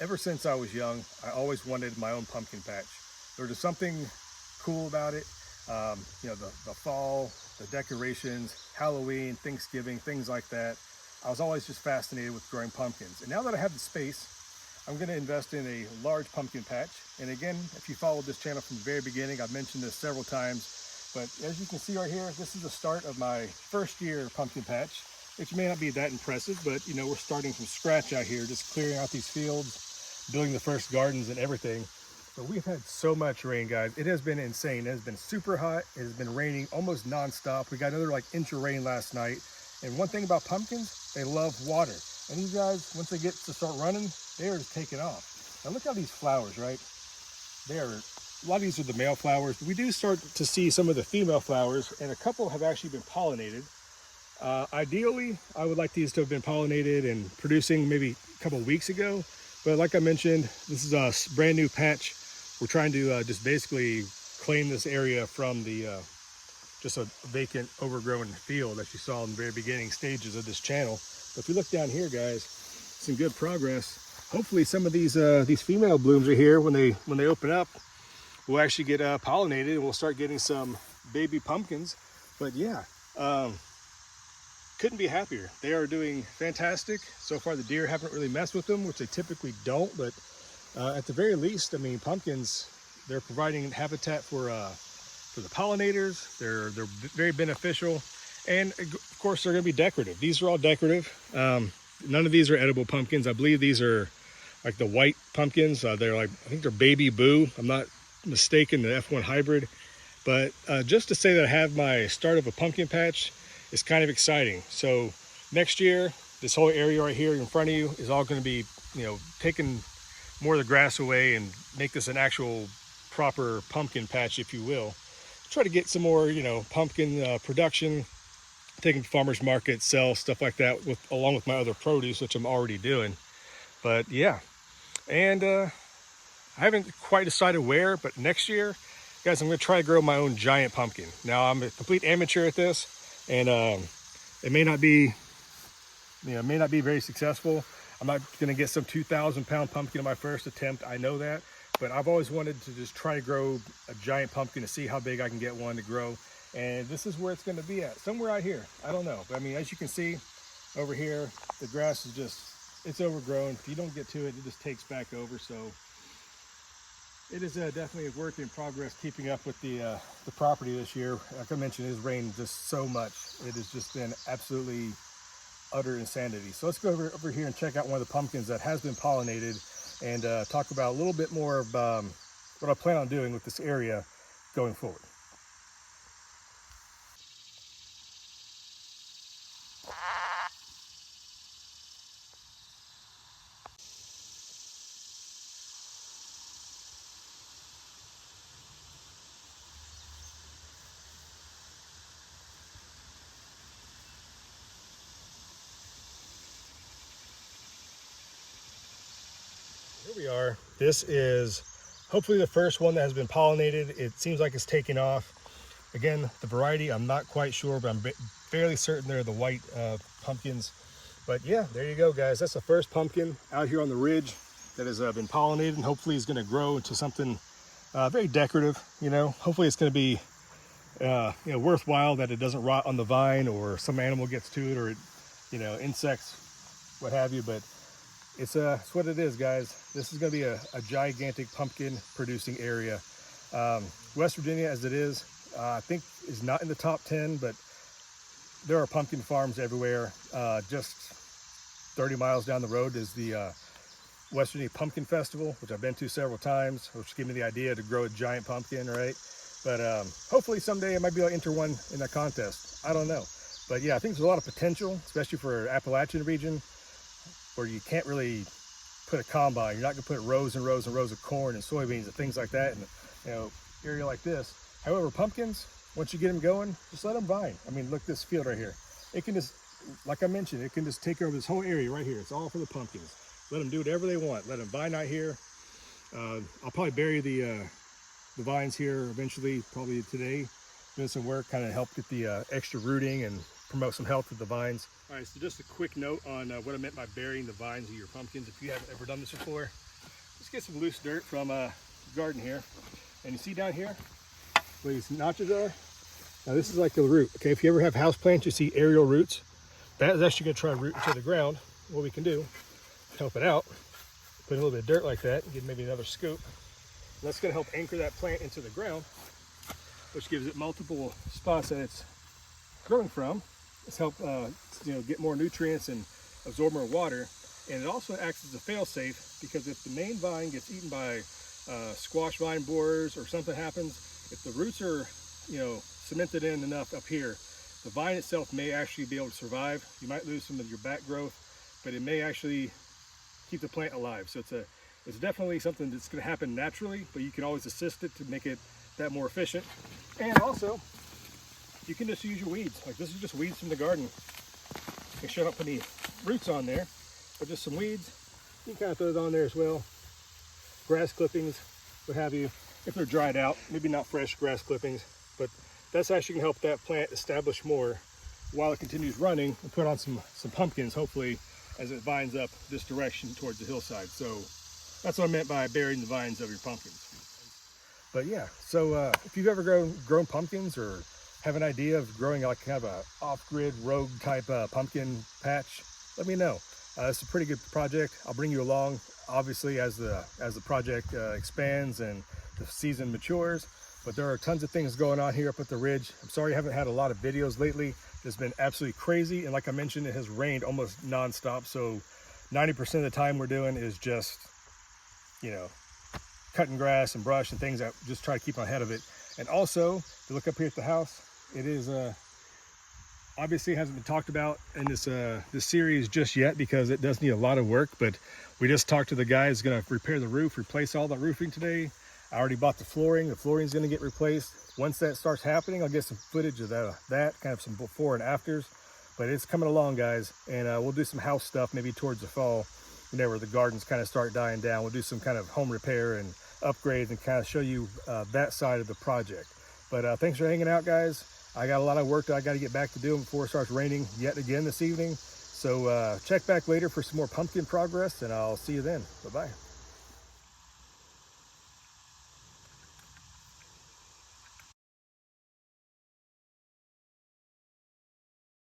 ever since I was young, I always wanted my own pumpkin patch. There was just something cool about it. The fall, the decorations, Halloween, Thanksgiving, things like that. I was always just fascinated with growing pumpkins. And now that I have the space, I'm going to invest in a large pumpkin patch. And again, if you followed this channel from the very beginning, I've mentioned this several times, but as you can see right here, this is the start of my first year pumpkin patch, which may not be that impressive, but we're starting from scratch out here, just clearing out these fields, building the first gardens and everything. But we've had so much rain, guys. It has been insane. It has been super hot. It has been raining almost nonstop. We got another inch of rain last night. And one thing about pumpkins, they love water. And these guys, once they get to start running, they are just taking off. Now look at these flowers, right? A lot of these are the male flowers. We do start to see some of the female flowers, and a couple have actually been pollinated. Ideally, I would like these to have been pollinated and producing maybe a couple of weeks ago. But like I mentioned, this is a brand new patch. We're trying to just basically claim this area from the just a vacant, overgrown field that you saw in the very beginning stages of this channel. But if you look down here, guys, some good progress. Hopefully some of these female blooms are here when they open up. We'll actually get pollinated and we'll start getting some baby pumpkins. But yeah, couldn't be happier. They are doing fantastic. So far the deer haven't really messed with them, which they typically don't, but at the very least, I mean, pumpkins, they're providing habitat for the pollinators. They're very beneficial, and of course they're going to be decorative. These are all decorative. None of these are edible pumpkins. I believe these are like the white pumpkins. They're I think they're baby boo. I'm not mistaken, the F1 hybrid. But just to say that I have my start of a pumpkin patch is kind of exciting. So next year, this whole area right here in front of you is all going to be, taking more of the grass away and make this an actual proper pumpkin patch, if you will. Try to get some more, pumpkin production, taking to farmers market, sell stuff like that along with my other produce, which I'm already doing. But yeah, and I haven't quite decided where, but next year, guys, I'm going to try to grow my own giant pumpkin. Now I'm a complete amateur at this, and it may not be, very successful. I'm not going to get some 2,000-pound pumpkin in my first attempt. I know that, but I've always wanted to just try to grow a giant pumpkin to see how big I can get one to grow. And this is where it's going to be at, somewhere out here. I don't know, but I mean, as you can see over here, the grass is it's overgrown. If you don't get to it, it just takes back over. So it is definitely a work in progress keeping up with the property this year. Like I mentioned, it's rained just so much. It has just been absolutely utter insanity. So let's go over here and check out one of the pumpkins that has been pollinated and talk about a little bit more of what I plan on doing with this area going forward. Here we are. This is hopefully the first one that has been pollinated. It seems like it's taking off. Again, the variety, I'm not quite sure, but I'm fairly certain they're the white pumpkins. But yeah, there you go, guys. That's the first pumpkin out here on the ridge that has been pollinated, and hopefully is going to grow into something very decorative. Hopefully it's going to be worthwhile, that it doesn't rot on the vine or some animal gets to it, or it, insects, what have you. But it's what it is, guys. This is going to be a gigantic pumpkin producing area. West Virginia, as it is, I think is not in the top 10, but there are pumpkin farms everywhere. Just 30 miles down the road is the West Virginia Pumpkin Festival, which I've been to several times, which gave me the idea to grow a giant pumpkin, right? But hopefully someday I might be able to enter one in a contest. I don't know. But yeah, I think there's a lot of potential, especially for Appalachian region, where you can't really put a combine. You're not gonna put rows and rows and rows of corn and soybeans and things like that in area like this. However, pumpkins, once you get them going, just let them vine. I mean, look at this field right here. It can just, like I mentioned, it can just take over this whole area right here. It's all for the pumpkins. Let them do whatever they want. Let them vine out here. I'll probably bury the vines here eventually, probably today. Doing some work, kind of help get the extra rooting and promote some health with the vines. All right, so just a quick note on what I meant by burying the vines of your pumpkins. If you haven't ever done this before, get some loose dirt from the garden here. And you see down here where these notches are? Now this is like the root, okay? If you ever have house plants, you see aerial roots. That is actually gonna try to root into the ground. What we can do, help it out, put a little bit of dirt like that, and get maybe another scoop. And that's gonna help anchor that plant into the ground, which gives it multiple spots that it's growing from. It's help get more nutrients and absorb more water. And it also acts as a fail-safe, because if the main vine gets eaten by squash vine borers or something happens, if the roots are cemented in enough up here, the vine itself may actually be able to survive. You might lose some of your back growth, but it may actually keep the plant alive. So it's definitely something that's going to happen naturally, but you can always assist it to make it that more efficient. And also, you can just use your weeds. Like this is just weeds from the garden. Make sure I don't put any roots on there, but just some weeds. You can kind of throw it on there as well. Grass clippings, what have you. If they're dried out, maybe not fresh grass clippings, but that's actually gonna help that plant establish more while it continues running, and put on some pumpkins, hopefully, as it vines up this direction towards the hillside. So that's what I meant by burying the vines of your pumpkins. But yeah, so if you've ever grown pumpkins, or have an idea of growing like kind of a off-grid rogue type pumpkin patch, let me know. It's a pretty good project. I'll bring you along, obviously, as the project expands and the season matures. But there are tons of things going on here up at the ridge. I'm sorry I haven't had a lot of videos lately. It's been absolutely crazy, and like I mentioned, it has rained almost non-stop. So 90% of the time we're doing is just, cutting grass and brush and things that just try to keep ahead of it. And also, if you look up here at the house, it is obviously hasn't been talked about in this series just yet, because it does need a lot of work. But we just talked to the guy who's going to repair the roof, replace all the roofing today. I already bought the flooring. The flooring is going to get replaced. Once that starts happening, I'll get some footage of that kind of some before and afters. But it's coming along, guys, and we'll do some house stuff maybe towards the fall, where the gardens kind of start dying down. We'll do some kind of home repair and upgrades and kind of show you that side of the project. But thanks for hanging out, guys. I got a lot of work that I got to get back to doing before it starts raining yet again this evening. So check back later for some more pumpkin progress, and I'll see you then. Bye-bye.